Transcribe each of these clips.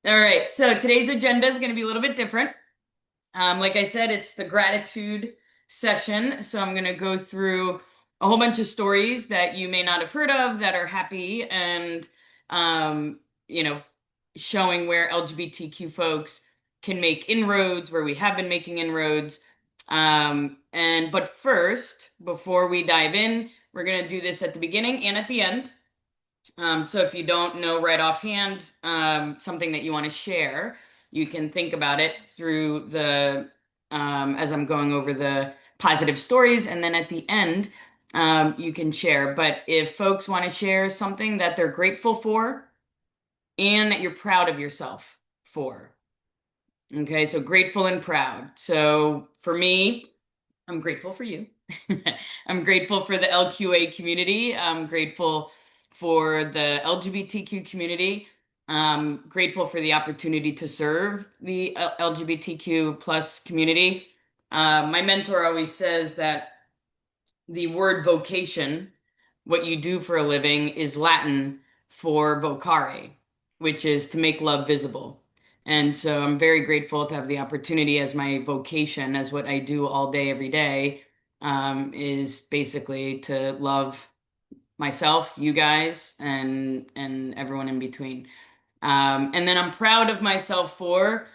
All right, so today's agenda is going to be a little bit different. Like I said, it's the gratitude session. So I'm going to go through a whole bunch of stories that you may not have heard of that are happy and, um, you know, showing where LGBTQ folks can make inroads, where we have been making inroads. But first, before we dive in, we're going to do this at the beginning and at the end. So if you don't know right offhand something that you want to share, you can think about it through as I'm going over the positive stories, and then at the end, you can share. But if folks want to share something that they're grateful for and that you're proud of yourself for, okay, so grateful and proud. So for me, I'm grateful for you. I'm grateful for the LQA community. I'm grateful for the LGBTQ community. I'm grateful for the opportunity to serve the LGBTQ plus community. My mentor always says that the word vocation, what you do for a living, is Latin for vocare, which is to make love visible. And so I'm very grateful to have the opportunity as my vocation, as what I do all day, every day, is basically to love myself, you guys, and everyone in between. And then I'm proud of myself for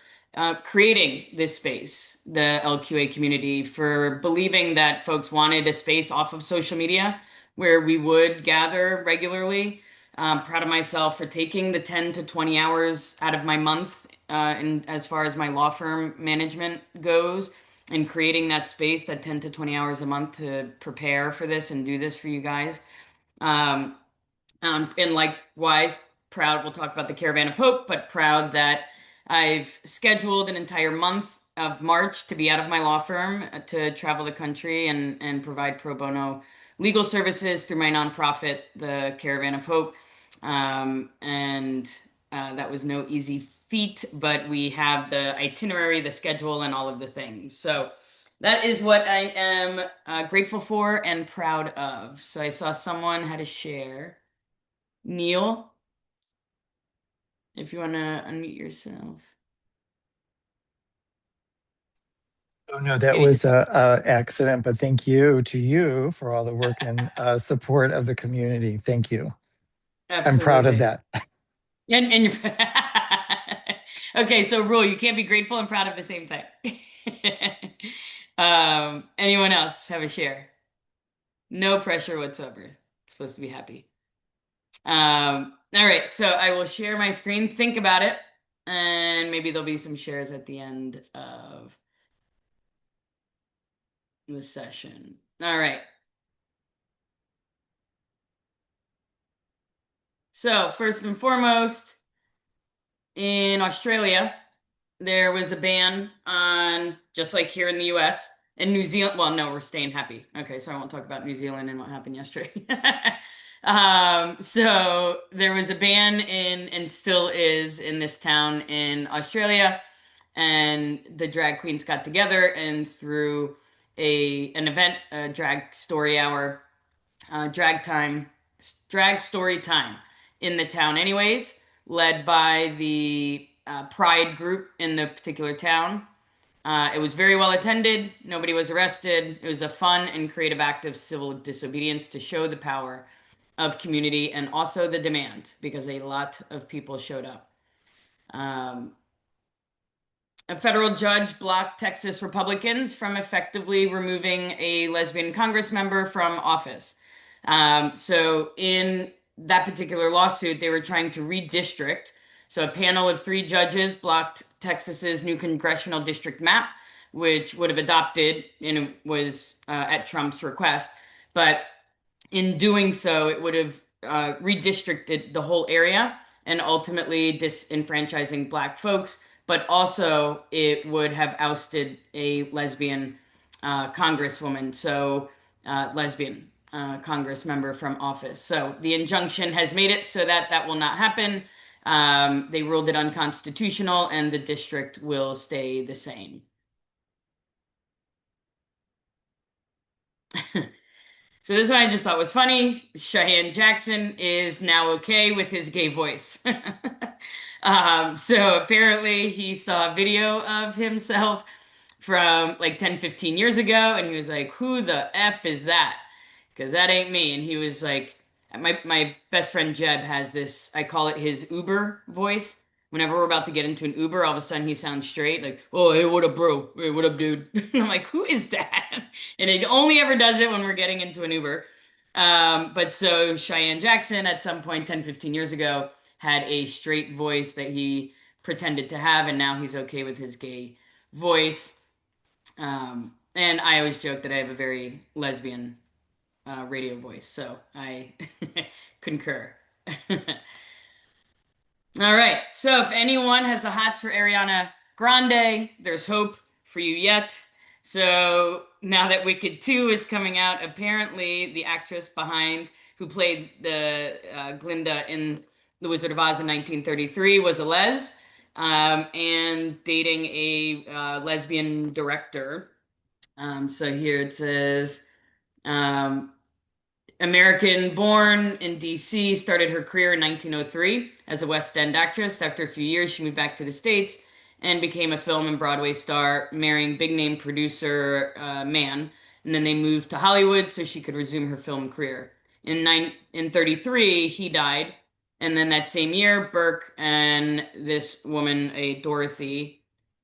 creating this space, the LQA community, for believing that folks wanted a space off of social media where we would gather regularly. I'm proud of myself for taking the 10 to 20 hours out of my month, and as far as my law firm management goes, and creating that space, that 10 to 20 hours a month to prepare for this and do this for you guys. Um, and likewise, proud, we'll talk about the Caravan of Hope, but proud that I've scheduled an entire month of March to be out of my law firm to travel the country and provide pro bono legal services through my nonprofit, the Caravan of Hope. And That was no easy feat, but we have the itinerary, the schedule, and all of the things. So that is what I am grateful for and proud of. So I saw someone had a share. Neil, if you want to unmute yourself. Oh no, that Maybe was just a accident, but thank you to you for all the work and support of the community. Thank you. I'm proud of absolutely. that. And you're okay, so rule, you can't be grateful and proud of the same thing. Anyone else have a share? No pressure whatsoever. It's supposed to be happy. All right, so I will share my screen. Think about it, and maybe there'll be some shares at the end of the session. All right. So first and foremost, in Australia, there was a ban on, just like here in the US and New Zealand. Well, no, we're staying happy. Okay, so I won't talk about New Zealand and what happened yesterday. So there was a ban and still is in this town in Australia, and the drag queens got together and through an event, a drag story hour, drag time, drag story time in the town, anyways, led by the Pride group in the particular town. It was very well attended. Nobody was arrested. It was a fun and creative act of civil disobedience to show the power of community and also the demand because a lot of people showed up. Um, a federal judge blocked Texas Republicans from effectively removing a lesbian Congress member from office. So, in that particular lawsuit, they were trying to redistrict. So, a panel of three judges blocked Texas's new congressional district map, which would have adopted, and it was at Trump's request. But in doing so, it would have redistricted the whole area and ultimately disenfranchising Black folks. But also, it would have ousted a lesbian congresswoman, so lesbian Congress member from office. So the injunction has made it so that that will not happen. They ruled it unconstitutional, and the district will stay the same. So this one I just thought was funny. Cheyenne Jackson is now okay with his gay voice. So apparently he saw a video of himself from like 10, 15 years ago, and he was like, "Who the F is that?" Because that ain't me. And he was like, my best friend Jeb has this, I call it his Uber voice. Whenever we're about to get into an Uber, all of a sudden he sounds straight, like, "Oh, hey, what up, bro? Hey, what up, dude?" And I'm like, "Who is that?" And it only ever does it when we're getting into an Uber. But so Cheyenne Jackson at some point 10, 15 years ago had a straight voice that he pretended to have, and now he's okay with his gay voice. And I always joke that I have a very lesbian radio voice, so I concur. All right, so if anyone has the hots for Ariana Grande, there's hope for you yet. So now that Wicked 2 is coming out, apparently the actress behind who played the Glinda in The Wizard of Oz in 1933 was a and dating a lesbian director. So here it says, um, American born in DC, started her career in 1903 as a West End actress. After a few years, she moved back to the States and became a film and Broadway star, marrying big name producer Mann. And then they moved to Hollywood so she could resume her film career. In 33, he died. And then that same year, Burke and this woman, a Dorothy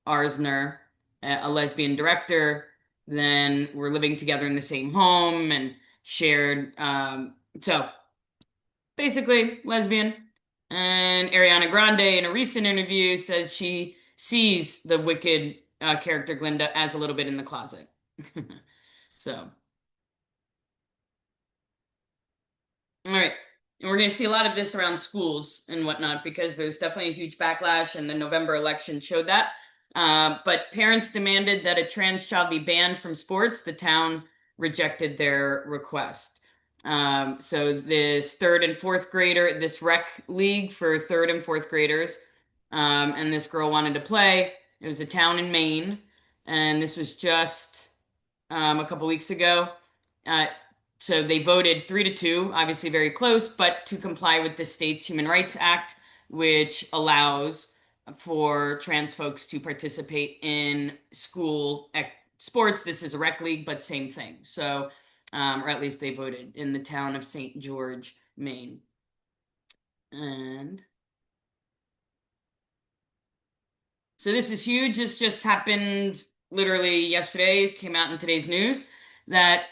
Arzner, a lesbian director, then were living together in the same home and shared. So basically, lesbian. And Ariana Grande, in a recent interview, says she sees the wicked character Glinda as a little bit in the closet. So, all right. And we're going to see a lot of this around schools and whatnot because there's definitely a huge backlash, and the November election showed that. But parents demanded that a trans child be banned from sports. The town rejected their request. So this third and fourth grader, this rec league for third and fourth graders, and this girl wanted to play. It was a town in Maine, and this was just a couple weeks ago. Uh, so they voted 3-2, obviously very close, but to comply with the state's Human Rights Act, which allows for trans folks to participate in school sports. This is a rec league, but same thing. So, or at least they voted in the town of St. George, Maine. And so this is huge. This just happened literally yesterday, came out in today's news that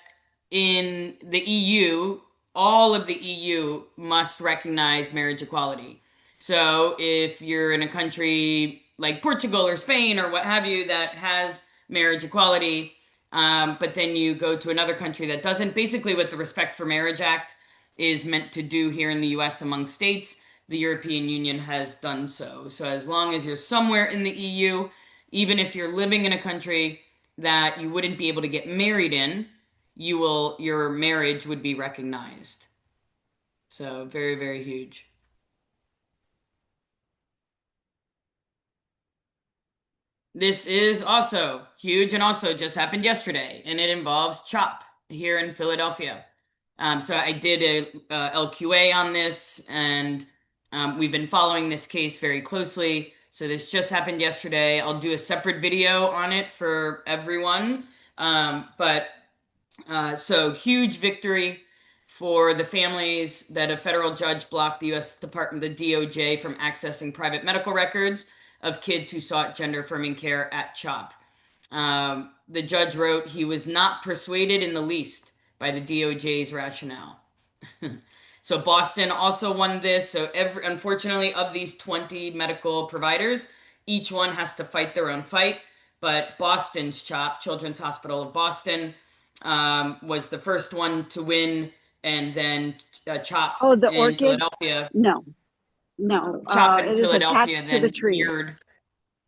in the EU, all of the EU must recognize marriage equality. So if you're in a country like Portugal or Spain or what have you that has marriage equality, but then you go to another country that doesn't, basically what the Respect for Marriage Act is meant to do here in the US among states, the European Union has done so. So as long as you're somewhere in the EU, even if you're living in a country that you wouldn't be able to get married in, your marriage would be recognized. So very, very huge. This is also huge and also just happened yesterday, and it involves CHOP here in Philadelphia. So I did a LQA on this, and we've been following this case very closely. So this just happened yesterday. I'll do a separate video on it for everyone. So huge victory for the families that a federal judge blocked the U.S. Department, the DOJ, from accessing private medical records of kids who sought gender affirming care at CHOP. The judge wrote he was not persuaded in the least by the DOJ's rationale. So Boston also won this. So unfortunately, of these 20 medical providers, each one has to fight their own fight. But Boston's CHOP, Children's Hospital of Boston, was the first one to win, and then CHOP the in orchid? Philadelphia. No. CHOP in It is Philadelphia attached to then the tree. mirrored.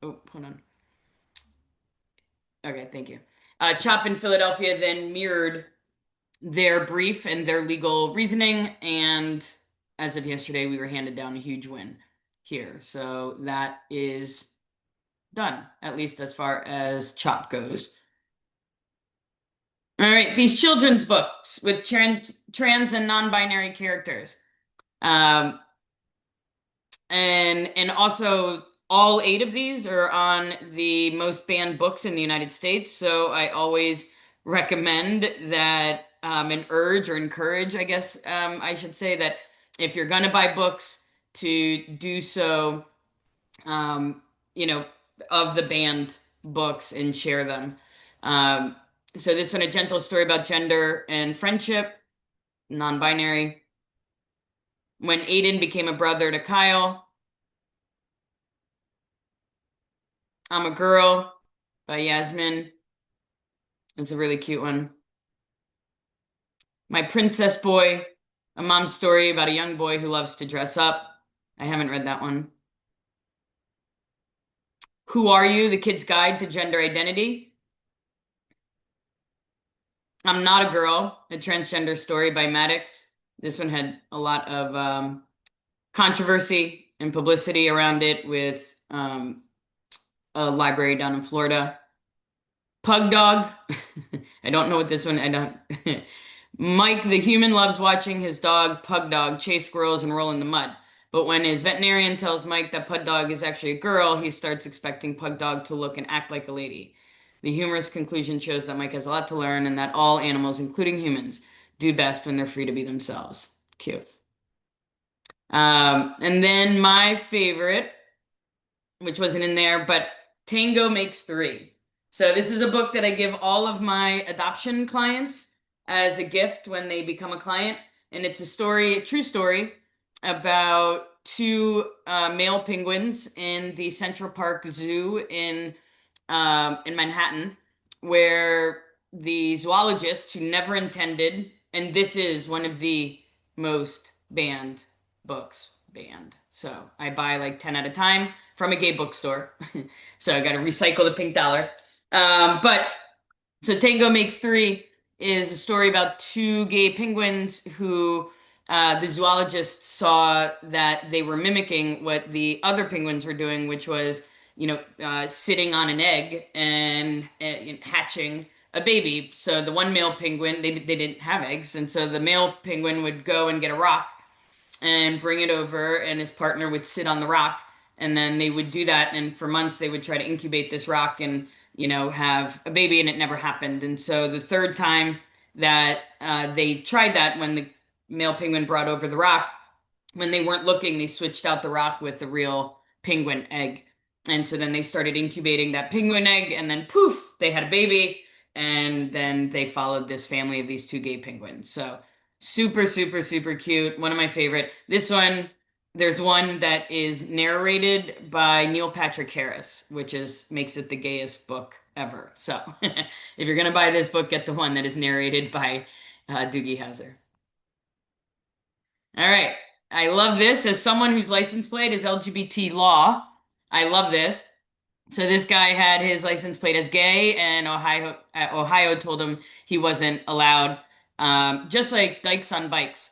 Oh, hold on. Okay, thank you. CHOP in Philadelphia then mirrored their brief and their legal reasoning, and as of yesterday, we were handed down a huge win here. So that is done, at least as far as CHOP goes. All right, these children's books with trans and non-binary characters. Um, and also all eight of these are on the most banned books in the United States. So I always recommend that and urge or encourage, I guess I should say that if you're gonna buy books to do so, um, you know, of the banned books and share them. Um, so this one, a gentle story about gender and friendship, non-binary. When Aiden became a brother to Kyle, I'm a Girl by Yasmin. It's a really cute one. My Princess Boy, a mom's story about a young boy who loves to dress up. I haven't read that one. Who Are You? The Kid's Guide to Gender Identity. I'm Not a Girl, a transgender story by Maddox. This one had a lot of controversy and publicity around it with a library down in Florida. Pug Dog. I don't know what this one. I don't. Mike the human loves watching his dog Pug Dog chase squirrels and roll in the mud. But when his veterinarian tells Mike that Pug Dog is actually a girl, he starts expecting Pug Dog to look and act like a lady. The humorous conclusion shows that Mike has a lot to learn and that all animals, including humans, do best when they're free to be themselves. Cute. And then my favorite, which wasn't in there, but Tango Makes Three. So this is a book that I give all of my adoption clients as a gift when they become a client, and it's a story, a true story about two male penguins in the Central Park Zoo in Manhattan, where the zoologist who never intended, and this is one of the most banned books banned. So I buy like 10 at a time from a gay bookstore. So I got to recycle the pink dollar. But so Tango Makes Three is a story about two gay penguins who the zoologist saw that they were mimicking what the other penguins were doing, which was, sitting on an egg and hatching a baby. So the one male penguin, they didn't have eggs. And so the male penguin would go and get a rock and bring it over, and his partner would sit on the rock, and then they would do that, and for months they would try to incubate this rock and have a baby, and it never happened. And so the third time that they tried that, when the male penguin brought over the rock, when they weren't looking, they switched out the rock with the real penguin egg. And so then they started incubating that penguin egg, and then poof, they had a baby. And then they followed this family of these two gay penguins. So super, super, super cute. One of my favorite. This one, there's one that is narrated by Neil Patrick Harris, which makes it the gayest book ever. So if you're gonna buy this book, get the one that is narrated by Doogie Howser. All right. I love this. As someone whose license plate is LGBT law, I love this. So this guy had his license plate as gay, and Ohio told him he wasn't allowed. Just like dykes on bikes,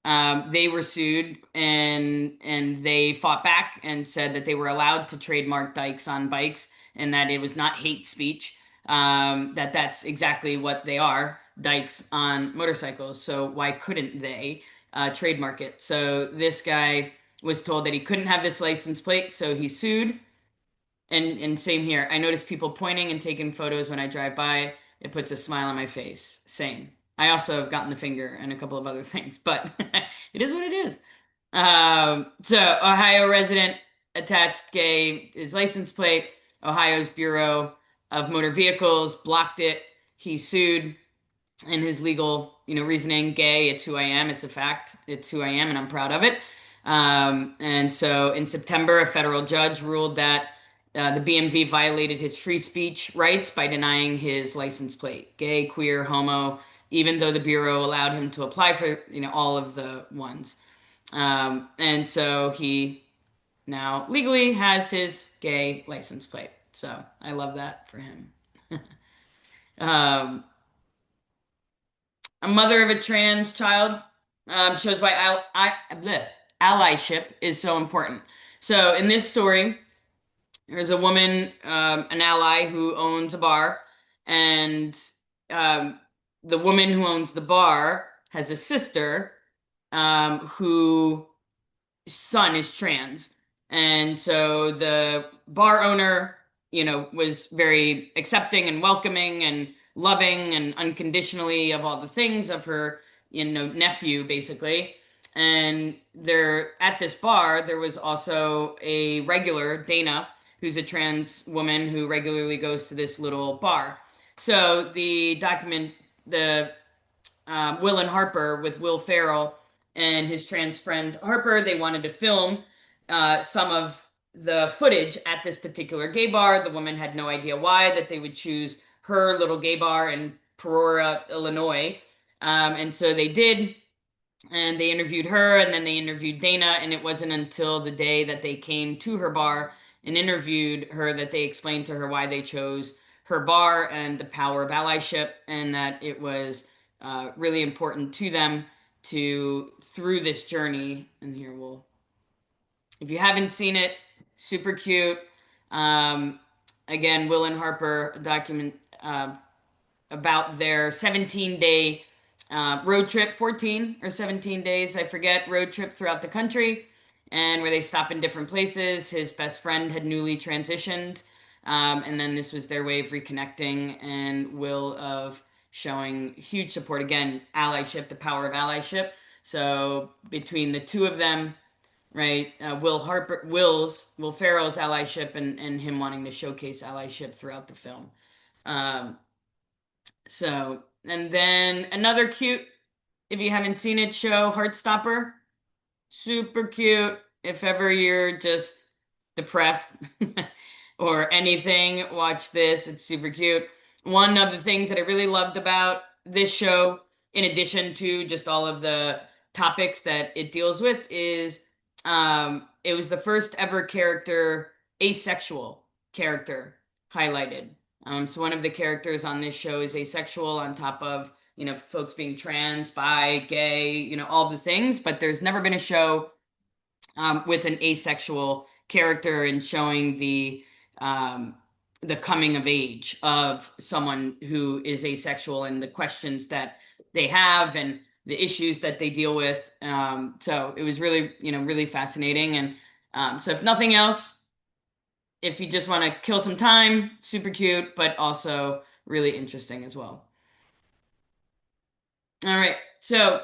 they were sued, and they fought back and said that they were allowed to trademark dykes on bikes, and that it was not hate speech. That's exactly what they are, dykes on motorcycles. So why couldn't they trademark it? So this guy was told that he couldn't have this license plate, so he sued. And same here. I notice people pointing and taking photos when I drive by. It puts a smile on my face. Same. I also have gotten the finger and a couple of other things, but it is what it is. So Ohio resident attached gay his license plate. Ohio's Bureau of Motor Vehicles blocked it. He sued, and his legal, reasoning, gay, it's who I am. It's a fact. It's who I am, and I'm proud of it. And so in September, a federal judge ruled that the BMV violated his free speech rights by denying his license plate, gay, queer, homo, even though the Bureau allowed him to apply for, all of the ones. And so he now legally has his gay license plate. So I love that for him. um, a mother of a trans child shows why allyship is so important. So in this story, there's a woman, an ally who owns a bar, and um, the woman who owns the bar has a sister who son is trans. And so the bar owner, was very accepting and welcoming and loving and unconditionally of all the things of her, nephew, basically. And there at this bar, there was also a regular, Dana, who's a trans woman who regularly goes to this little bar. So the Will and Harper with Will Ferrell and his trans friend Harper. They wanted to film some of the footage at this particular gay bar. The woman had no idea why that they would choose her little gay bar in Peoria, Illinois. And so they did, and they interviewed her, and then they interviewed Dana. And it wasn't until the day that they came to her bar and interviewed her that they explained to her why they chose her bar and the power of allyship, and that it was really important to them to through this journey. And here if you haven't seen it, super cute. Um, Again, Will and Harper document about their 17-day road trip, 14 or 17 days, I forget, road trip throughout the country, and where they stop in different places. His best friend had newly transitioned, and then this was their way of reconnecting, and Will of showing huge support. Again, allyship, the power of allyship. So between the two of them, right, Will Ferrell's allyship, and him wanting to showcase allyship throughout the film. Um, and then another cute, if you haven't seen it, show, Heartstopper. Super cute. If ever you're just depressed or anything, watch this. It's super cute. One of the things that I really loved about this show, in addition to just all of the topics that it deals with, is it was the first ever asexual character highlighted. So one of the characters on this show is asexual, on top of, folks being trans, bi, gay, all the things. But there's never been a show with an asexual character, and showing the coming of age of someone who is asexual and the questions that they have and the issues that they deal with. So it was really, really fascinating. And so if nothing else, if you just want to kill some time, super cute, but also really interesting as well. All right, so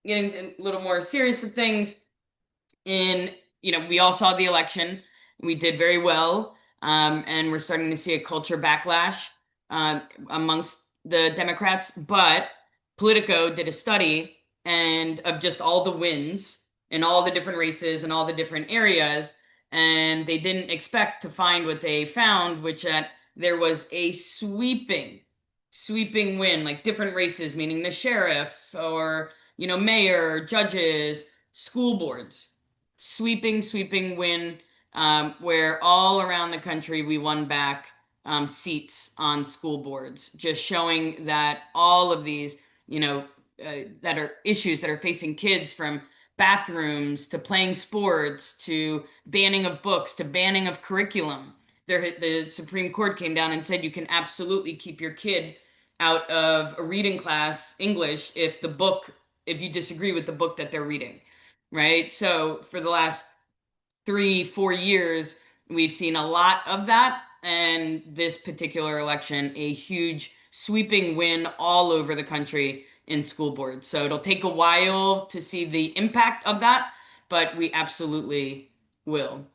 getting a little more serious of things. We all saw the election. We did very well, and we're starting to see a culture backlash amongst the Democrats. But Politico did a study and of just all the wins in all the different races and all the different areas, and they didn't expect to find what they found, which that there was a sweeping win, like different races, meaning the sheriff or mayor, judges, school boards, sweeping win, where all around the country we won back seats on school boards, just showing that all of these, that are issues that are facing kids, from bathrooms to playing sports to banning of books to banning of curriculum. The Supreme Court came down and said you can absolutely keep your kid out of a reading class, English, if you disagree with the book that they're reading, right? So for the last 3-4 years, we've seen a lot of that. And this particular election, a huge sweeping win all over the country in school boards. So it'll take a while to see the impact of that, but we absolutely will.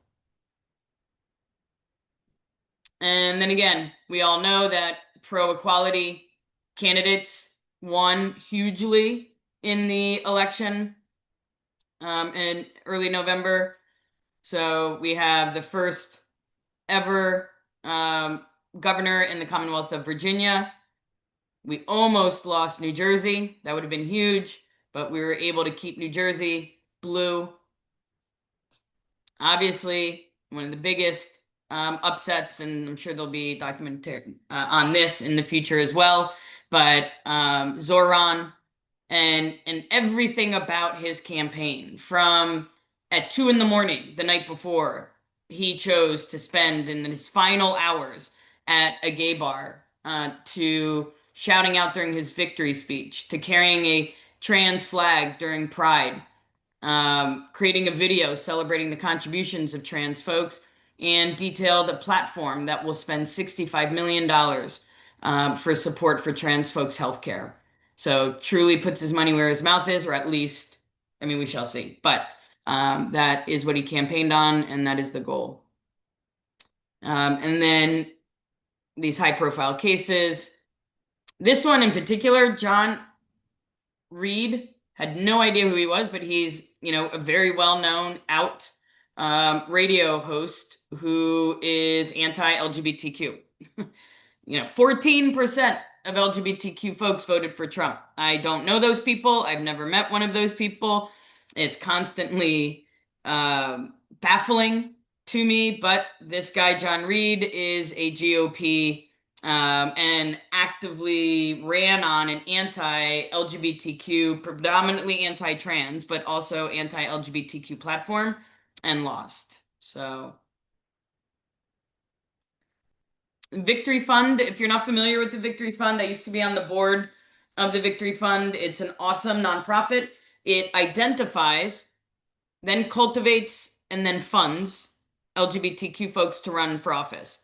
And then again, we all know that pro-equality candidates won hugely in the election in early November. So we have the first ever governor in the Commonwealth of Virginia. We almost lost New Jersey. That would have been huge, but we were able to keep New Jersey blue. Obviously, one of the biggest upsets, and I'm sure there'll be documentary on this in the future as well. But Zoran and everything about his campaign, from at 2 a.m. the night before, he chose to spend in his final hours at a gay bar to shouting out during his victory speech, to carrying a trans flag during Pride, creating a video celebrating the contributions of trans folks, and detailed a platform that will spend $65 million for support for trans folks' healthcare. So truly puts his money where his mouth is, or at least, I mean, we shall see. But that is what he campaigned on, and that is the goal. And then these high profile cases. This one in particular, John Reed, had no idea who he was, but he's, a very well-known out radio host who is anti-LGBTQ. 14% of LGBTQ folks voted for Trump. I don't know those people. I've never met one of those people. It's constantly baffling to me, but this guy, John Reed, is a GOP and actively ran on an anti-LGBTQ, predominantly anti-trans, but also anti-LGBTQ platform and lost. So, Victory Fund, if you're not familiar with the Victory Fund, I used to be on the board of the Victory Fund. It's an awesome nonprofit. It identifies, then cultivates, and then funds LGBTQ folks to run for office.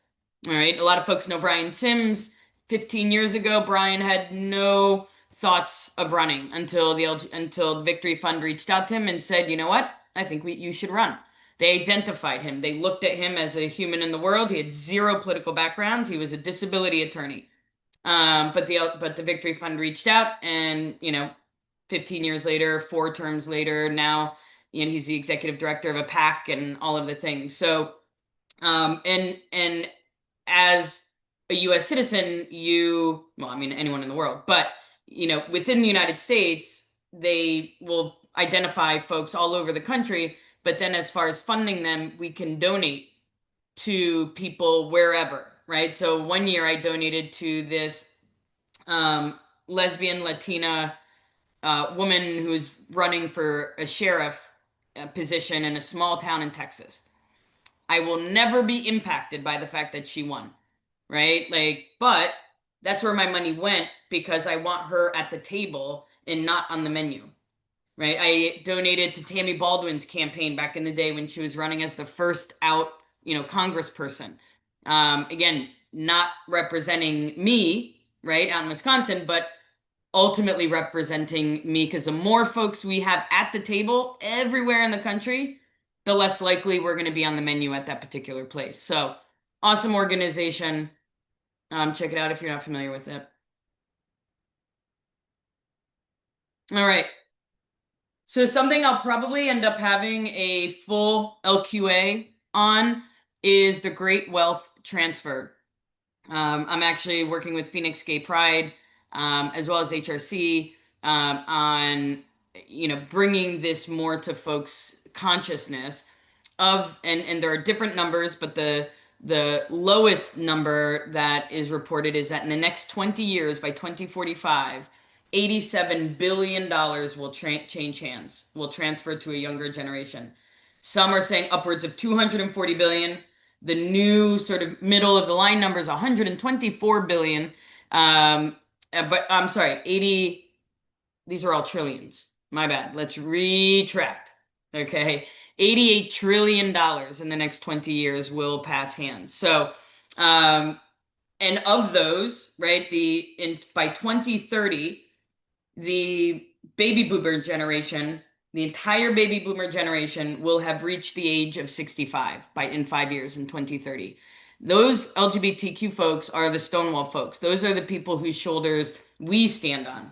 All right. A lot of folks know Brian Sims. 15 years ago, Brian had no thoughts of running until the Victory Fund reached out to him and said, you know what? I think you should run. They identified him. They looked at him as a human in the world. He had zero political background. He was a disability attorney. But the Victory Fund reached out, and 15 years later, 4 terms later, now he's the executive director of a PAC and all of the things. So, and as a U.S. citizen, anyone in the world, but within the United States, they will identify folks all over the country. But then as far as funding them, we can donate to people wherever, right? So one year I donated to this lesbian Latina woman who was running for a sheriff position in a small town in Texas. I will never be impacted by the fact that she won, right? But that's where my money went because I want her at the table and not on the menu. Right. I donated to Tammy Baldwin's campaign back in the day when she was running as the first out, congressperson. Again, not representing me, right, out in Wisconsin, but ultimately representing me, because the more folks we have at the table everywhere in the country, the less likely we're going to be on the menu at that particular place. So awesome organization. Check it out if you're not familiar with it. All right. So something I'll probably end up having a full LQA on is the Great Wealth Transfer. I'm actually working with Phoenix Gay Pride, as well as HRC, on bringing this more to folks' consciousness of, and there are different numbers, but the lowest number that is reported is that in the next 20 years, by 2045, $87 billion will change hands, will transfer to a younger generation. Some are saying upwards of 240 billion. The new sort of middle of the line number is 124 billion. But I'm sorry, 80, these are all trillions. My bad. Let's retract. Okay. $88 trillion in the next 20 years will pass hands. So, and of those, right, by 2030, the baby boomer generation, the entire baby boomer generation will have reached the age of 65 in 5 years, in 2030. Those LGBTQ folks are the Stonewall folks. Those are the people whose shoulders we stand on,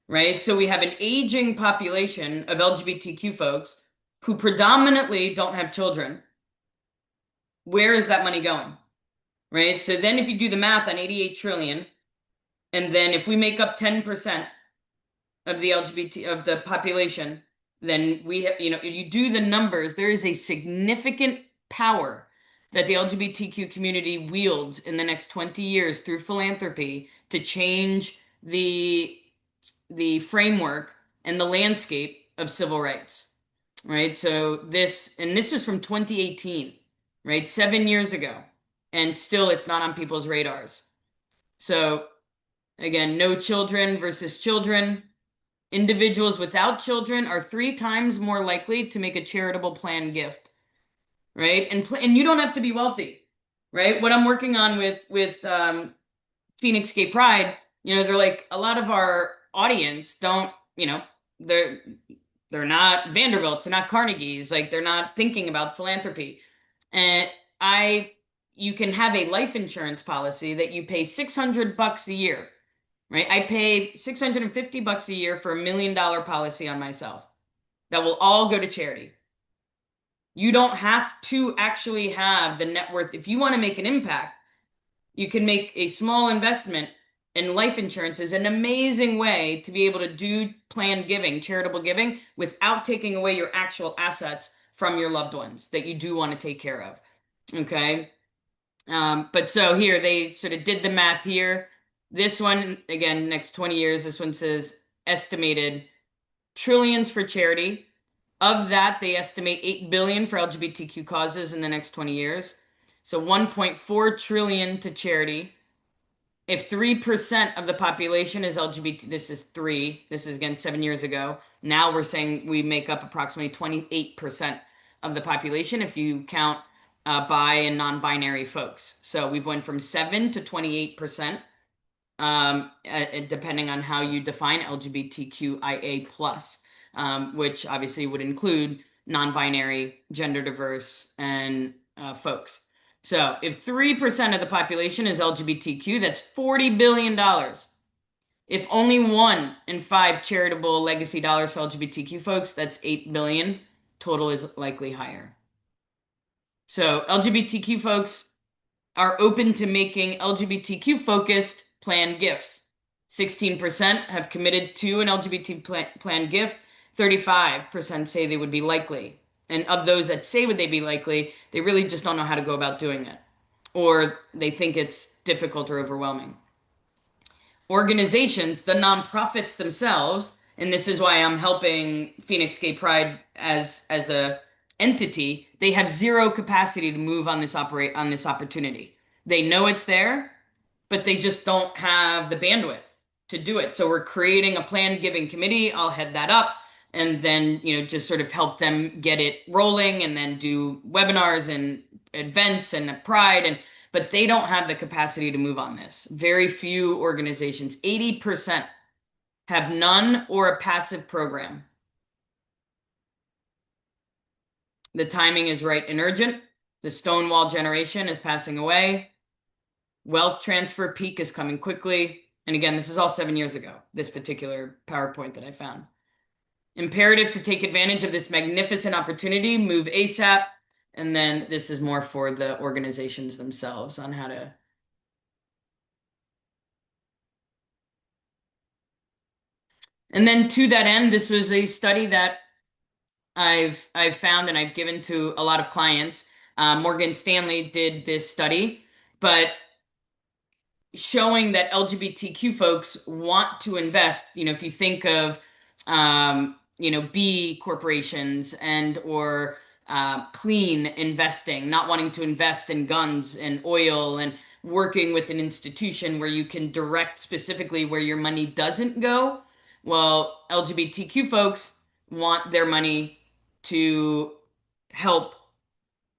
right? So we have an aging population of LGBTQ folks who predominantly don't have children. Where is that money going, right? So then if you do the math on 88 trillion, and then if we make up 10% of the of the population, then we have, you do the numbers, there is a significant power that the LGBTQ community wields in the next 20 years through philanthropy to change the framework and the landscape of civil rights, right? So this was from 2018, right? 7 years ago, and still it's not on people's radars. So Again, no children versus children. Individuals without children are 3 times more likely to make a charitable planned gift, right? And you don't have to be wealthy, right? What I'm working on with Phoenix Gay Pride, they're like a lot of our audience don't, they're they're not Vanderbilts, they're not Carnegies, like they're not thinking about philanthropy. And I you can have a life insurance policy that you pay $600 a year, right? I pay $650 a year for $1 million policy on myself that will all go to charity. You don't have to actually have the net worth. If you want to make an impact, you can make a small investment, and life insurance is an amazing way to be able to do planned giving, charitable giving, without taking away your actual assets from your loved ones that you do want to take care of. Okay. But so here they sort of did the math here. This one, again, next 20 years, this one says estimated trillions for charity. Of that, they estimate 8 billion for LGBTQ causes in the next 20 years. So 1.4 trillion to charity. If 3% of the population is LGBT, this is three, this is again 7 years ago. Now we're saying we make up approximately 28% of the population if you count bi and non-binary folks. So we've went from 7 to 28%, depending on how you define LGBTQIA plus, which obviously would include non-binary, gender diverse, and folks. So if 3% of the population is LGBTQ, that's $40 billion. If only 1 in 5 charitable legacy dollars for LGBTQ folks, that's 8 billion. Total is likely higher. So LGBTQ folks are open to making LGBTQ focused planned gifts. 16% have committed to an LGBT planned gift. 35% say they would be likely. And of those that say would they be likely, they really just don't know how to go about doing it. Or they think it's difficult or overwhelming. Organizations, the nonprofits themselves, and this is why I'm helping Phoenix Gay Pride as a entity, they have zero capacity to move on this opportunity. They know it's there, but they just don't have the bandwidth to do it. So we're creating a planned giving committee. I'll head that up and then, just sort of help them get it rolling and then do webinars and events and pride, but they don't have the capacity to move on this. Very few organizations, 80% have none or a passive program. The timing is right and urgent. The Stonewall generation is passing away. Wealth transfer peak is coming quickly. And again, this is all 7 years ago, this particular PowerPoint that I found. Imperative to take advantage of this magnificent opportunity, move ASAP. And then this is more for the organizations themselves on how to. And then to that end, this was a study that I've found and I've given to a lot of clients. Morgan Stanley did this study, but showing that LGBTQ folks want to invest. If you think of, B corporations and or clean investing, not wanting to invest in guns and oil and working with an institution where you can direct specifically where your money doesn't go. Well, LGBTQ folks want their money to help,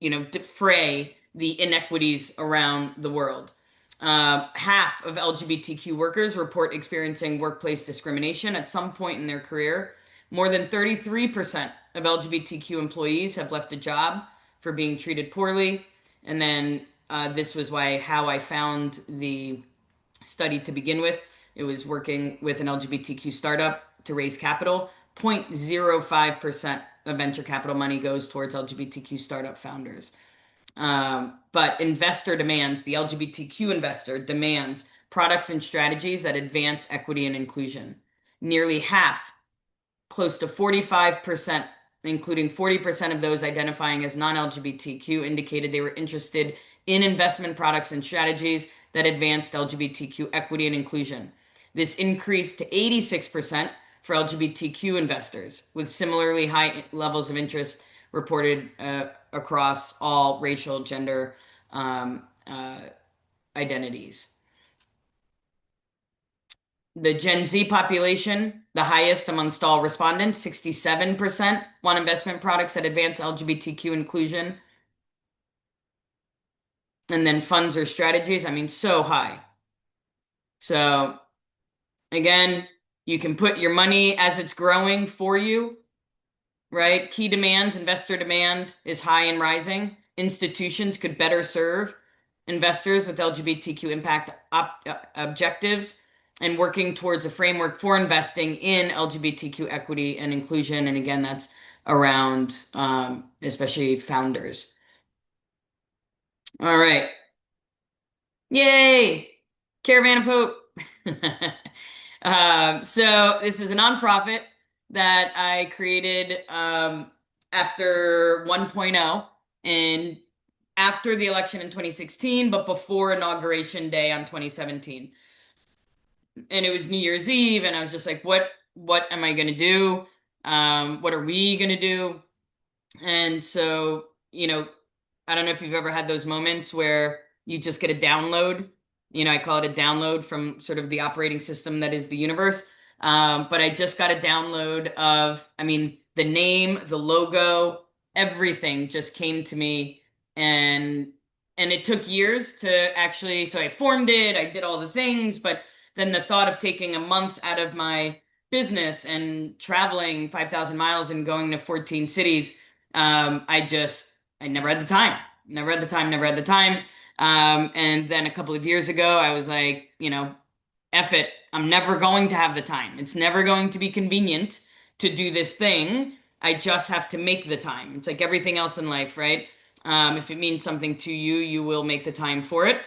defray the inequities around the world. Half of LGBTQ workers report experiencing workplace discrimination at some point in their career. More than 33% of LGBTQ employees have left a job for being treated poorly. And then this was how I found the study to begin with. It was working with an LGBTQ startup to raise capital. 0.05% of venture capital money goes towards LGBTQ startup founders. But investor demands, the LGBTQ investor demands products and strategies that advance equity and inclusion. Nearly half, close to 45%, including 40% of those identifying as non-LGBTQ, indicated they were interested in investment products and strategies that advanced LGBTQ equity and inclusion. This increased to 86% for LGBTQ investors, with similarly high levels of interest reported across all racial, gender identities. The Gen Z population, the highest amongst all respondents, 67% want investment products that advance LGBTQ inclusion. And then funds or strategies, I mean, so high. So again, you can put your money as it's growing for you, right? Key demands, investor demand is high and rising. Institutions could better serve investors with LGBTQ impact objectives and working towards a framework for investing in LGBTQ equity and inclusion. And again, that's around especially founders. All right. Yay! Caravan of Hope. So this is a nonprofit that I created after 1.0 and after the election in 2016, but before Inauguration Day on 2017. And it was New Year's Eve, and I was just like, what am I gonna do? What are we gonna do? And so, I don't know if you've ever had those moments where you just get a download. I call it a download from sort of the operating system that is the universe. But I just got a download of, I mean, the name, the logo, everything just came to me, and it took years to actually, so I formed it, I did all the things, but then the thought of taking a month out of my business and traveling 5,000 miles and going to 14 cities, I never had the time, never had the time, never had the time. And then a couple of years ago, I was like, F it. I'm never going to have the time. It's never going to be convenient to do this thing. I just have to make the time. It's like everything else in life, right? If it means something to you, you will make the time for it.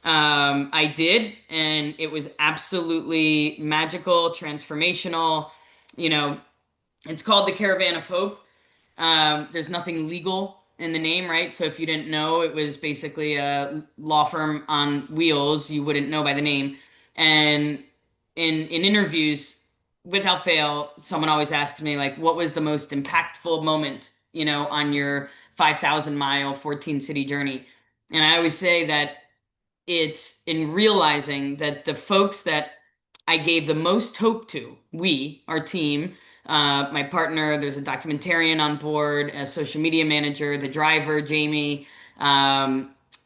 I did, and it was absolutely magical, transformational. You know, it's called the Caravan of Hope. There's nothing legal in the name, right? So if you didn't know, it was basically a law firm on wheels. You wouldn't know by the name. And in interviews, without fail, someone always asks me like, "What was the most impactful moment, on your 5,000 mile, 14 city journey?" And I always say that it's in realizing that the folks that I gave the most hope to, our team, my partner, there's a documentarian on board, a social media manager, the driver, Jamie.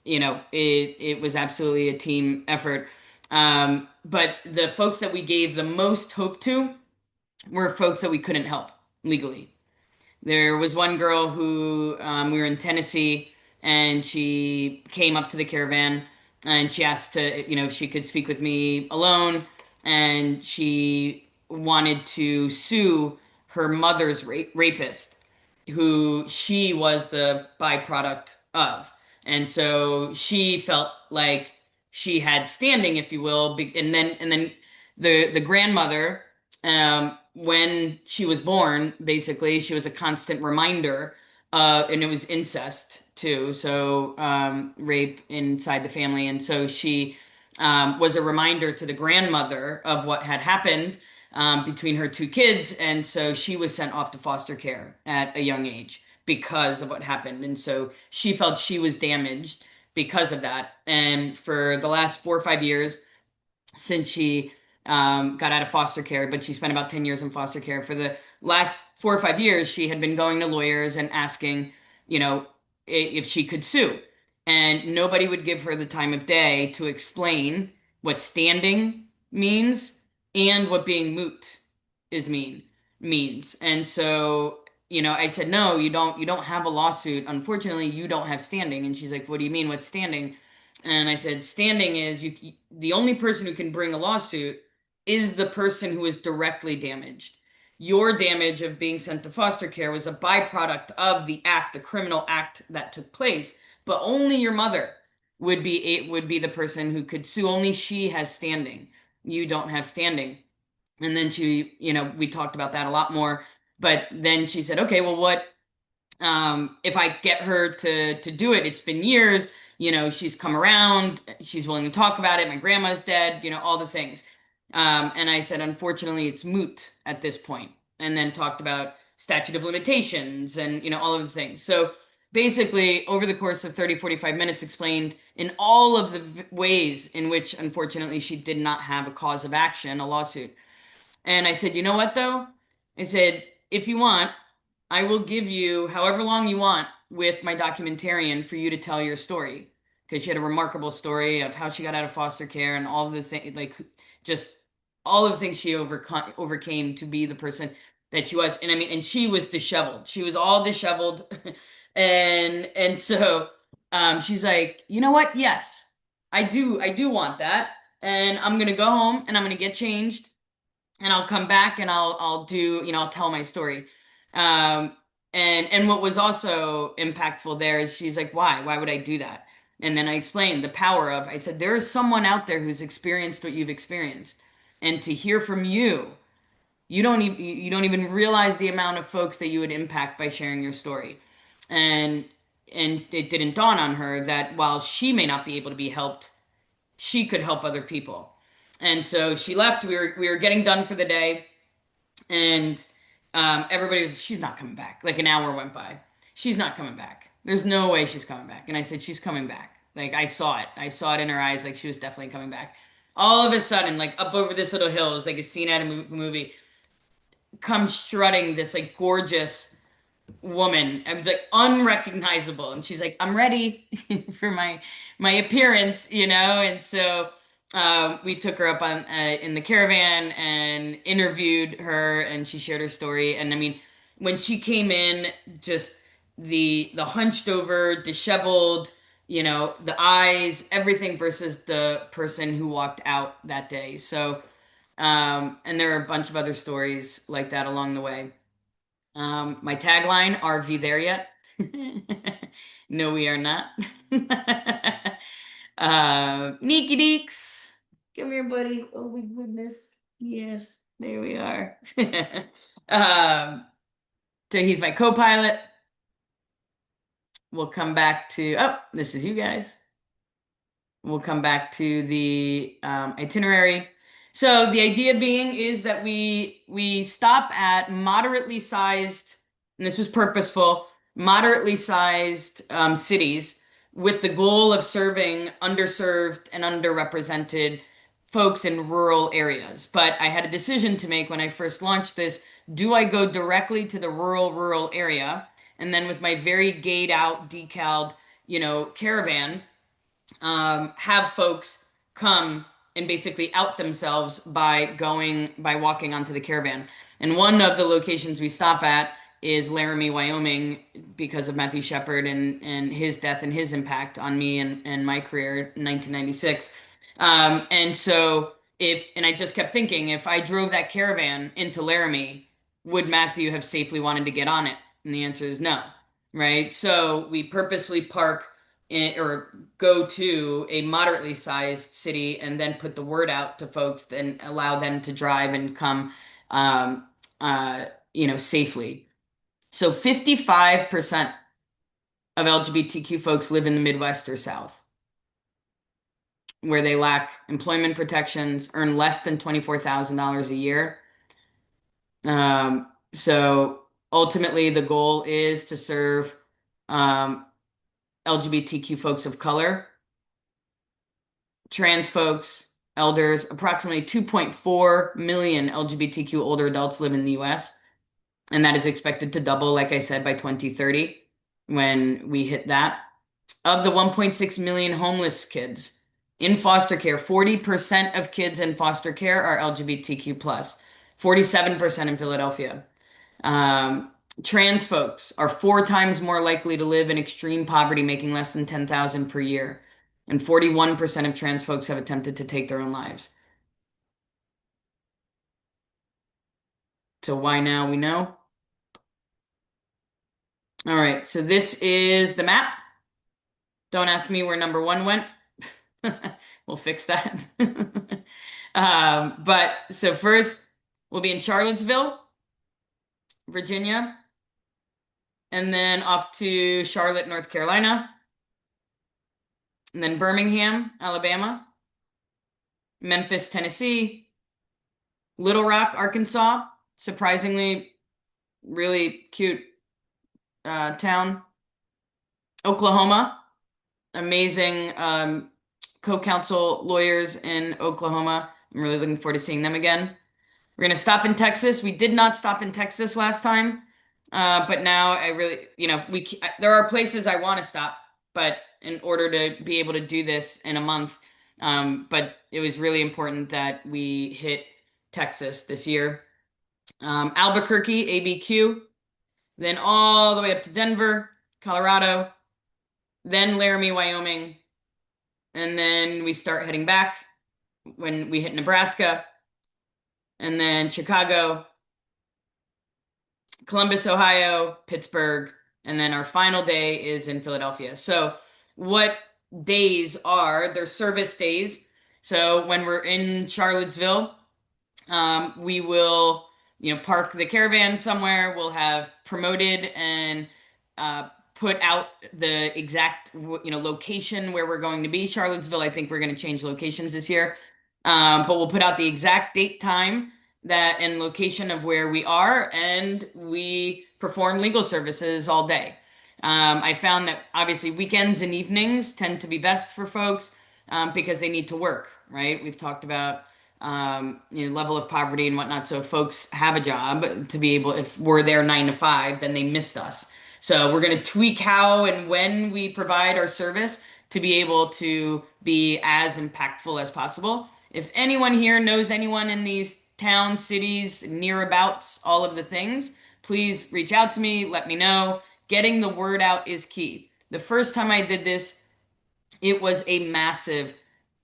It was absolutely a team effort. But the folks that we gave the most hope to were folks that we couldn't help legally. There was one girl who we were in Tennessee, and she came up to the caravan, and she asked to, if she could speak with me alone, and she wanted to sue her mother's rapist, who she was the byproduct of. And so she felt like she had standing, if you will, and then the grandmother, when she was born, basically, she was a constant reminder, and it was incest too, so rape inside the family. And so she was a reminder to the grandmother of what had happened between her two kids. And so she was sent off to foster care at a young age because of what happened. And so she felt she was damaged because of that. And for the last 4 or 5 years, since she got out of foster care, but she spent about 10 years in foster care. For the last 4 or 5 years, she had been going to lawyers and asking, if she could sue. And nobody would give her the time of day to explain what standing means and what being moot is means. And so, I said, no, you don't have a lawsuit. Unfortunately, you don't have standing. And she's like, what do you mean? What's standing? And I said, standing is the only person who can bring a lawsuit is the person who is directly damaged. Your damage of being sent to foster care was a byproduct of the act, the criminal act that took place. But only your mother would be the person who could sue. Only she has standing. You don't have standing. And then she, we talked about that a lot more. But then she said, okay, well, what if I get her to do it? It's been years, she's come around, she's willing to talk about it. My grandma's dead, all the things. And I said, unfortunately, it's moot at this point. And then talked about statute of limitations and, all of the things. So basically over the course of 30, 45 minutes explained in all of the ways in which unfortunately she did not have a cause of action, a lawsuit. And I said, you know what though? I said, if you want, I will give you however long you want with my documentarian for you to tell your story. Because she had a remarkable story of how she got out of foster care and all of the things, like just all of the things she overcame to be the person that she was. And I mean, and she was disheveled. She was all disheveled. And so she's like, you know what? Yes, I do want that. And I'm gonna go home and I'm gonna get changed and I'll come back and I'll do, I'll tell my story. Um, and what was also impactful there is she's like, why? Why would I do that? And then I explained the power of, I said, there is someone out there who's experienced what you've experienced. And to hear from you, you don't even realize the amount of folks that you would impact by sharing your story. And and it didn't dawn on her that while she may not be able to be helped, she could help other people. And so she left. We were getting done for the day, and everybody was, she's not coming back. Like an hour went by. She's not coming back. There's no way she's coming back. And I said, she's coming back. Like I saw it. I saw it in her eyes. Like she was definitely coming back. All of a sudden, like up over this little hill, it was like a scene out of a movie. Comes strutting this like gorgeous woman. I was like unrecognizable, and she's like, "I'm ready for my appearance," And so we took her up on in the caravan and interviewed her, and she shared her story. And I mean, when she came in, just the hunched over, disheveled, the eyes, everything versus the person who walked out that day. So, and there are a bunch of other stories like that along the way. My tagline, are we there yet? No, we are not. Neeky Deeks. Come here, buddy. Oh my goodness. Yes, there we are. um, so he's my co-pilot. We'll come back to, oh, this is you guys. We'll come back to the itinerary. So the idea being is that we stop at moderately sized, and this was purposeful, moderately sized cities with the goal of serving underserved and underrepresented folks in rural areas. But I had a decision to make when I first launched this. Do I go directly to the rural area? And then with my very gayed out, decaled, caravan, have folks come and basically out themselves by walking onto the caravan. And one of the locations we stop at is Laramie, Wyoming, because of Matthew Shepard and his death and his impact on me and my career in 1996. And so and I just kept thinking, if I drove that caravan into Laramie, would Matthew have safely wanted to get on it? And the answer is no, right? So we purposely park or go to a moderately sized city and then put the word out to folks, then allow them to drive and come, safely. So 55% of LGBTQ folks live in the Midwest or South, where they lack employment protections, earn less than $24,000 a year. So ultimately, the goal is to serve LGBTQ folks of color, trans folks, elders. Approximately 2.4 million LGBTQ older adults live in the US, and that is expected to double, like I said, by 2030 when we hit that. Of the 1.6 million homeless kids in foster care, 40% of kids in foster care are LGBTQ plus, 47% in Philadelphia. Trans folks are 4 times more likely to live in extreme poverty, making less than 10,000 per year. And 41% of trans folks have attempted to take their own lives. So why now we know. All right, so this is the map. Don't ask me where number 1 went. We'll fix that. But so first, we'll be in Charlottesville, Virginia, and then off to Charlotte, North Carolina, and then Birmingham, Alabama, Memphis, Tennessee, Little Rock, Arkansas, surprisingly really cute town, Oklahoma, amazing co-counsel lawyers in Oklahoma. I'm really looking forward to seeing them again. We're gonna stop in Texas. We did not stop in Texas last time, but now I really, there are places I want to stop, but in order to be able to do this in a month, but it was really important that we hit Texas this year. Albuquerque, ABQ, then all the way up to Denver, Colorado, then Laramie, Wyoming, and then we start heading back when we hit Nebraska, and then Chicago, Columbus, Ohio, Pittsburgh, and then our final day is in Philadelphia. So, what days are their service days? So, when we're in Charlottesville, we will, park the caravan somewhere. We'll have promoted and put out the exact, location where we're going to be. Charlottesville, I think we're going to change locations this year. But we'll put out the exact date, time, that and location of where we are, and we perform legal services all day. I found that obviously weekends and evenings tend to be best for folks because they need to work, right? We've talked about level of poverty and whatnot. So if folks have a job to be able, if we're there 9 to 5, then they missed us. So we're going to tweak how and when we provide our service to be able to be as impactful as possible. If anyone here knows anyone in these towns, cities, nearabouts, all of the things, please reach out to me, let me know. Getting the word out is key. The first time I did this, it was a massive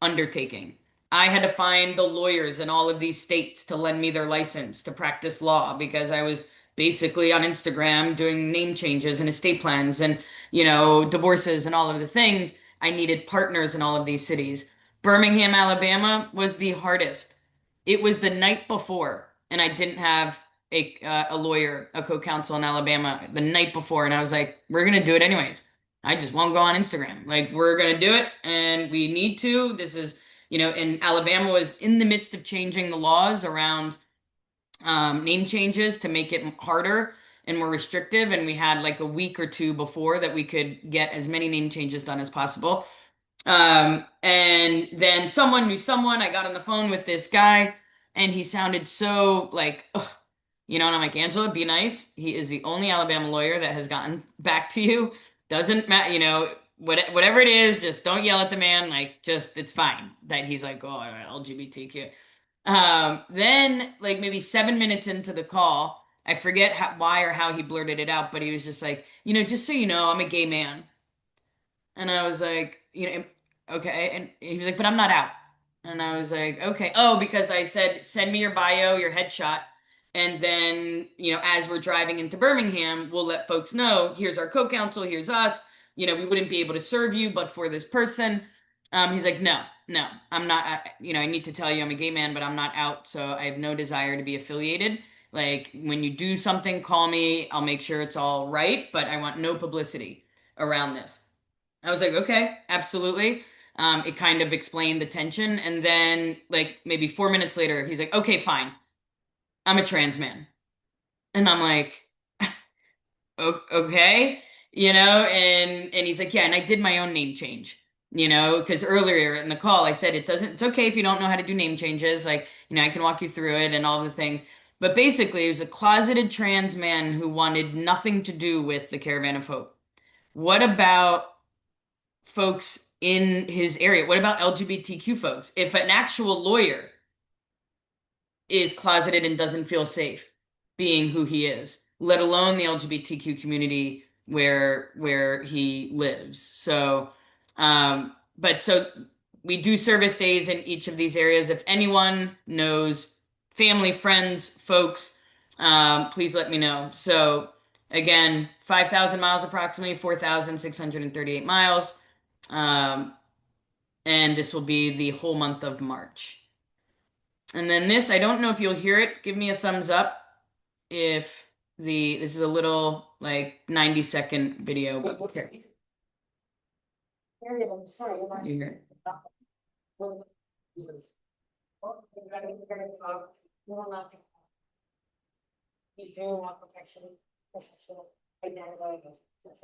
undertaking. I had to find the lawyers in all of these states to lend me their license to practice law because I was basically on Instagram doing name changes and estate plans and, divorces and all of the things. I needed partners in all of these cities. Birmingham, Alabama was the hardest. It was the night before, and I didn't have a lawyer, a co-counsel in Alabama the night before, and I was like, we're gonna do it anyways. I just won't go on Instagram. Like, we're gonna do it, and we need to. This is, and Alabama was in the midst of changing the laws around name changes to make it harder and more restrictive, and we had like a week or two before that we could get as many name changes done as possible. And then someone knew someone. I got on the phone with this guy, and he sounded so like, ugh, and I'm like, Angela, be nice. He is the only Alabama lawyer that has gotten back to you. Doesn't matter, whatever it is, just don't yell at the man. Like, just, it's fine that he's like, oh, LGBTQ. Then, like, maybe 7 minutes into the call, I forget why or how he blurted it out, but he was just like, just so you know, I'm a gay man. And I was like, okay. And he was like, but I'm not out. And I was like, okay. Oh, because I said, send me your bio, your headshot. And then, as we're driving into Birmingham, we'll let folks know, here's our co-counsel, here's us. We wouldn't be able to serve you, but for this person. He's like, no, I'm not, I need to tell you I'm a gay man, but I'm not out. So I have no desire to be affiliated. Like, when you do something, call me. I'll make sure it's all right, but I want no publicity around this. I was like, okay, absolutely. It kind of explained the tension. And then, like, maybe 4 minutes later, he's like, okay, fine. I'm a trans man. And I'm like, okay, and he's like, yeah, and I did my own name change, because earlier in the call I said it's okay if you don't know how to do name changes. Like, I can walk you through it and all the things. But basically, it was a closeted trans man who wanted nothing to do with the Caravan of Hope. What about folks in his area? What about LGBTQ folks? If an actual lawyer is closeted and doesn't feel safe being who he is, let alone the LGBTQ community where he lives. So, but so we do service days in each of these areas. If anyone knows family, friends, folks, please let me know. So again, 5,000 miles approximately, 4,638 miles. Um, and this will be the whole month of March. And then this, I don't know if you'll hear it. Give me a thumbs up if this is a little like 90-second video. But here. You hear it? We do want protection, essential identity. You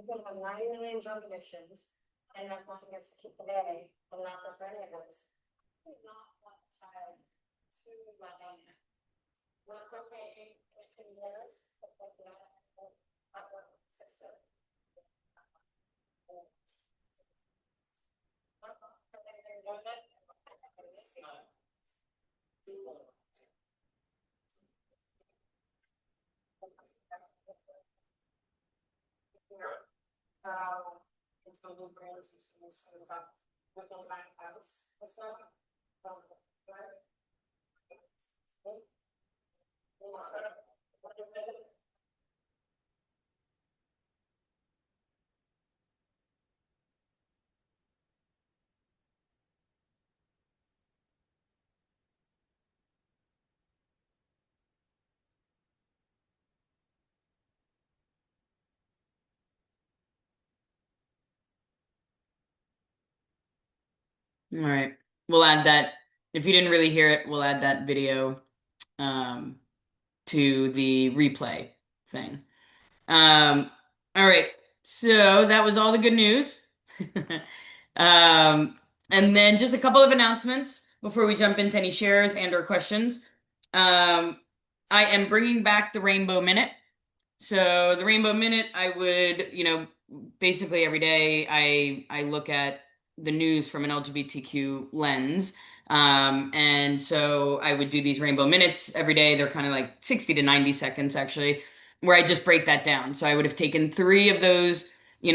could have 90 million drug addictions, and that person gets to keep the day, and not go for any of this. I do not want a child to work okay 15 years, but like not work sister. It's going to be brands, it's going to sort of with those back house or stuff. All right. We'll add that. If you didn't really hear it, we'll add that video to the replay thing. All right. So that was all the good news. And then just a couple of announcements before we jump into any shares and or questions. I am bringing back the Rainbow Minute. So the Rainbow Minute, I would, basically every day I look at the news from an LGBTQ lens. And so I would do these Rainbow Minutes every day. They're kind of like 60 to 90 seconds actually, where I just break that down. So I would have taken 3 of those,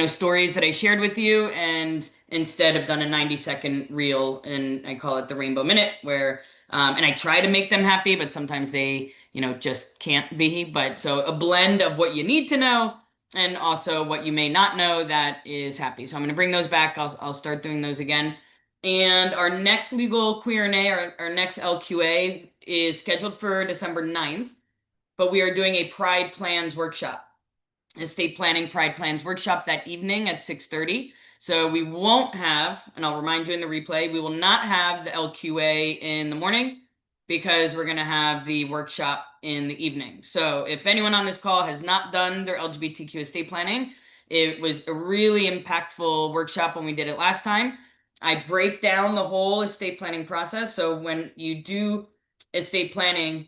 stories that I shared with you and instead have done a 90-second reel, and I call it the Rainbow Minute, where and I try to make them happy, but sometimes they just can't be. But so a blend of what you need to know and also what you may not know that is happy. So I'm going to bring those back. I'll start doing those again. And our next legal Q&A, our next LQA is scheduled for December 9th, but we are doing a Pride Plans workshop, estate planning Pride Plans workshop that evening at 6:30. So we won't have, and I'll remind you in the replay, we will not have the LQA in the morning because we're going to have the workshop in the evening. So if anyone on this call has not done their LGBTQ estate planning, it was a really impactful workshop when we did it last time. I break down the whole estate planning process. So when you do estate planning,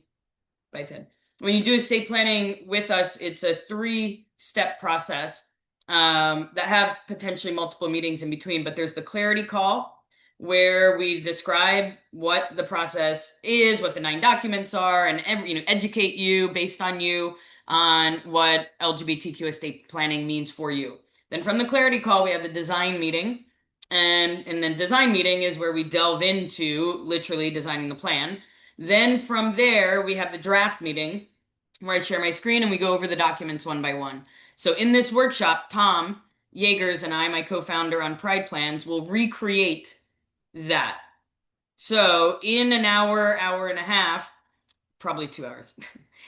by Ted, when you do estate planning with us, it's a 3-step process that have potentially multiple meetings in between. But there's the clarity call, where we describe what the process is, what the 9 documents are, and educate you based on you on what LGBTQ estate planning means for you. Then from the clarity call, we have the design meeting. And then design meeting is where we delve into literally designing the plan. Then from there, we have the draft meeting, where I share my screen and we go over the documents one by one. So in this workshop, Tom Yeagers and I, my co-founder on Pride Plans, will recreate that. So in an hour, hour and a half, probably 2 hours,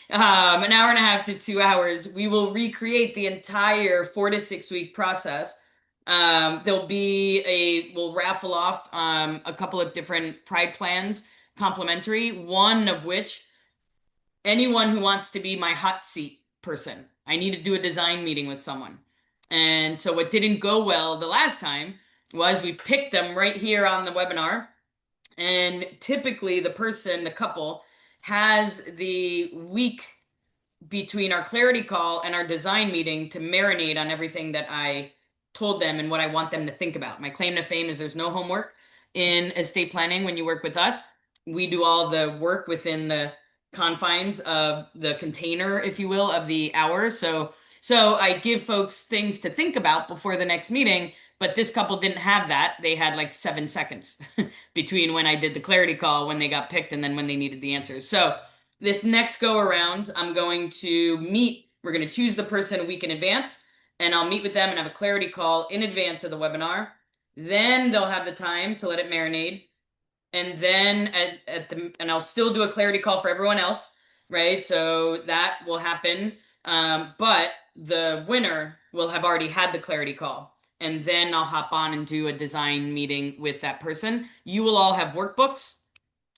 an hour and a half to 2 hours, we will recreate the entire 4 to 6 week process. We'll raffle off a couple of different Pride Plans complimentary, one of which anyone who wants to be my hot seat person. I need to do a design meeting with someone. And so what didn't go well the last time was we picked them right here on the webinar. And typically the couple, has the week between our clarity call and our design meeting to marinate on everything that I told them and what I want them to think about. My claim to fame is there's no homework in estate planning when you work with us. We do all the work within the confines of the container, if you will, of the hours. So I give folks things to think about before the next meeting, but this couple didn't have that. They had like 7 seconds between when I did the clarity call, when they got picked, and then when they needed the answers. So this next go around, we're going to choose the person a week in advance, and I'll meet with them and have a clarity call in advance of the webinar. Then they'll have the time to let it marinate. And then and I'll still do a clarity call for everyone else, right? So that will happen. But the winner will have already had the clarity call. And then I'll hop on and do a design meeting with that person. You will all have workbooks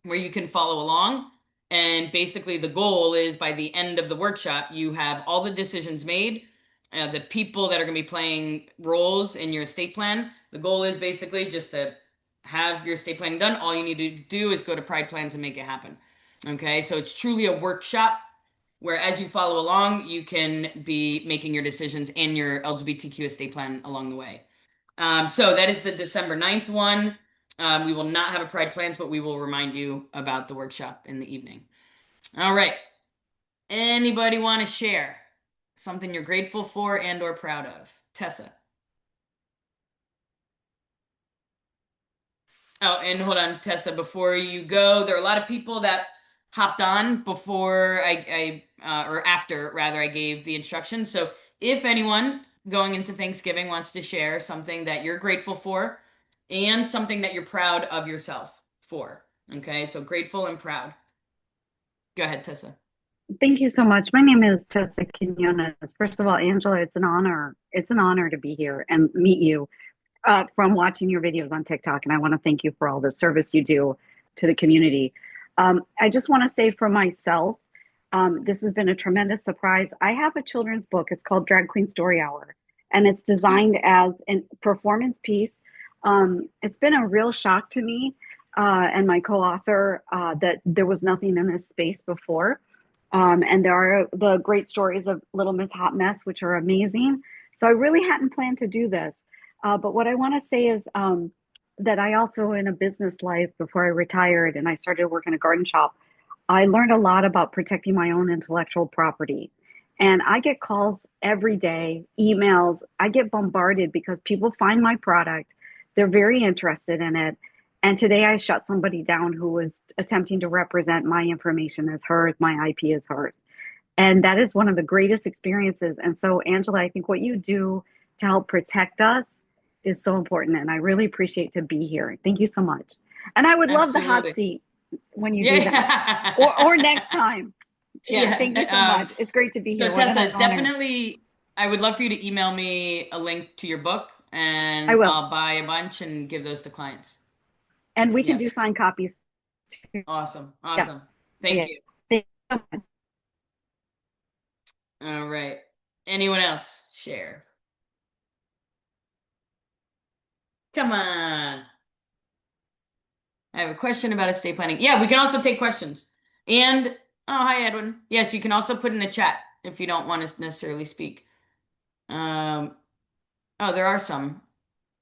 where you can follow along. And basically, the goal is by the end of the workshop, you have all the decisions made, the people that are going to be playing roles in your estate plan. The goal is basically just to have your estate planning done. All you need to do is go to Pride Plans and make it happen. Okay, so it's truly a workshop where as you follow along, you can be making your decisions and your LGBTQ estate plan along the way. So that is the December 9th one. We will not have a Pride Plans, but we will remind you about the workshop in the evening. All right. Anybody want to share something you're grateful for and or proud of? Tessa. Oh, and hold on, Tessa, before you go, there are a lot of people that hopped on before or after rather, I gave the instructions. So if anyone going into Thanksgiving wants to share something that you're grateful for and something that you're proud of yourself for. Okay, so grateful and proud. Go ahead, Tessa. Thank you so much. My name is Tessa Quinones. First of all, Angela, it's an honor. It's an honor to be here and meet you from watching your videos on TikTok. And I want to thank you for all the service you do to the community. I just want to say for myself, this has been a tremendous surprise. I have a children's book. It's called Drag Queen Story Hour, and it's designed as a performance piece. It's been a real shock to me and my co-author that there was nothing in this space before. And there are the great stories of Little Miss Hot Mess, which are amazing. So I really hadn't planned to do this. But what I want to say is that I also, in a business life, before I retired and I started working a garden shop, I learned a lot about protecting my own intellectual property. And I get calls every day, emails. I get bombarded because people find my product. They're very interested in it. And today I shut somebody down who was attempting to represent my information as hers, my IP as hers. And that is one of the greatest experiences. And so, Angela, I think what you do to help protect us is so important. And I really appreciate to be here. Thank you so much. And I would love the hot seat when you do that. Or next time. Yeah, thank you so much. It's great to be here. So Tessa, definitely, I would love for you to email me a link to your book and I'll buy a bunch and give those to clients. And we can do signed copies too. Awesome. Awesome. Thank you. Thank you so much. All right. Anyone else share? Come on. I have a question about estate planning. Yeah, we can also take questions. And, oh, hi, Edwin. Yes, you can also put in the chat if you don't want to necessarily speak. Oh, there are some.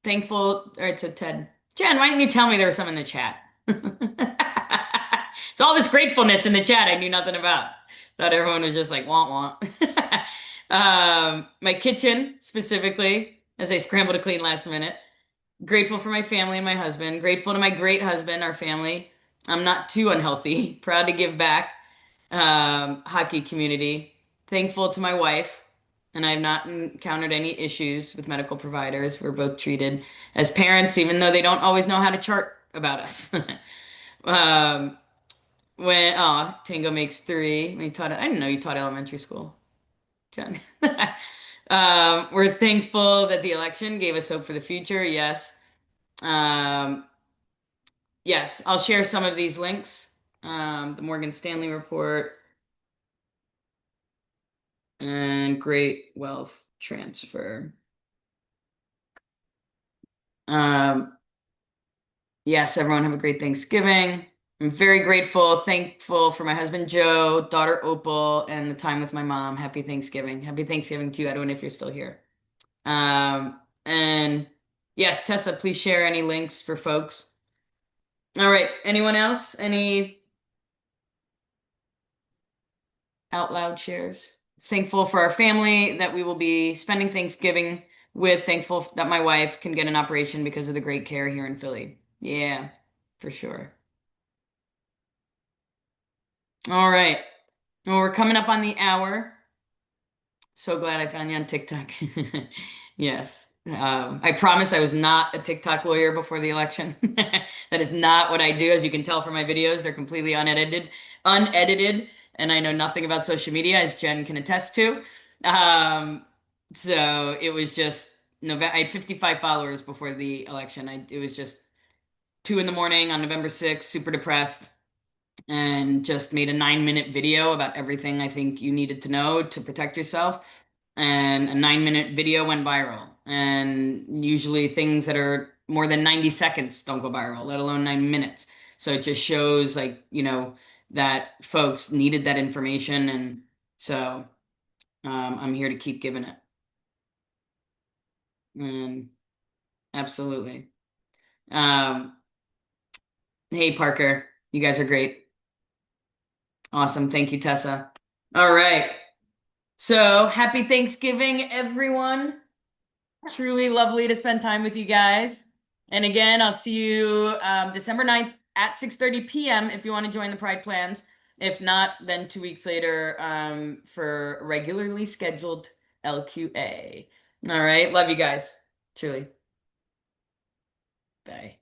Thankful. All right, so Ted. Jen, why didn't you tell me there was some in the chat? It's all this gratefulness in the chat I knew nothing about. Thought everyone was just like, want. My kitchen, specifically, as I scrambled to clean last minute. Grateful for my family and my husband. Grateful to my great husband, our family. I'm not too unhealthy. Proud to give back. Hockey community. Thankful to my wife. And I've not encountered any issues with medical providers. We're both treated as parents, even though they don't always know how to chart about us. Tango makes 3. I didn't know you taught elementary school. 10. We're thankful that the election gave us hope for the future. Yes. Yes, I'll share some of these links. The Morgan Stanley report and great wealth transfer. Yes, everyone have a great Thanksgiving. I'm very grateful, thankful for my husband, Joe, daughter, Opal, and the time with my mom. Happy Thanksgiving. Happy Thanksgiving to you, Edwin, if you're still here. And yes, Tessa, please share any links for folks. All right. Anyone else? Any out loud shares? Thankful for our family that we will be spending Thanksgiving with. Thankful that my wife can get an operation because of the great care here in Philly. Yeah, for sure. All right. Well, we're coming up on the hour. So glad I found you on TikTok. Yes. I promise I was not a TikTok lawyer before the election. That is not what I do. As you can tell from my videos, they're completely unedited. and I know nothing about social media, as Jen can attest to. Um, so it was just November. I had 55 followers before the election. It was just 2 in the morning on November 6th, super depressed, and just made a 9-minute video about everything I think you needed to know to protect yourself. And a 9-minute video went viral. And usually things that are more than 90 seconds don't go viral, let alone 9 minutes. So it just shows, like, that folks needed that information. And so I'm here to keep giving it. And absolutely. Um, hey, Parker, you guys are great. Awesome. Thank you, Tessa. All right. So happy Thanksgiving, everyone. Truly lovely to spend time with you guys. And again, I'll see you December 9th at 6:30 p.m. if you want to join the Pride plans. If not, then 2 weeks later for regularly scheduled LQA. All right. Love you guys. Truly. Bye.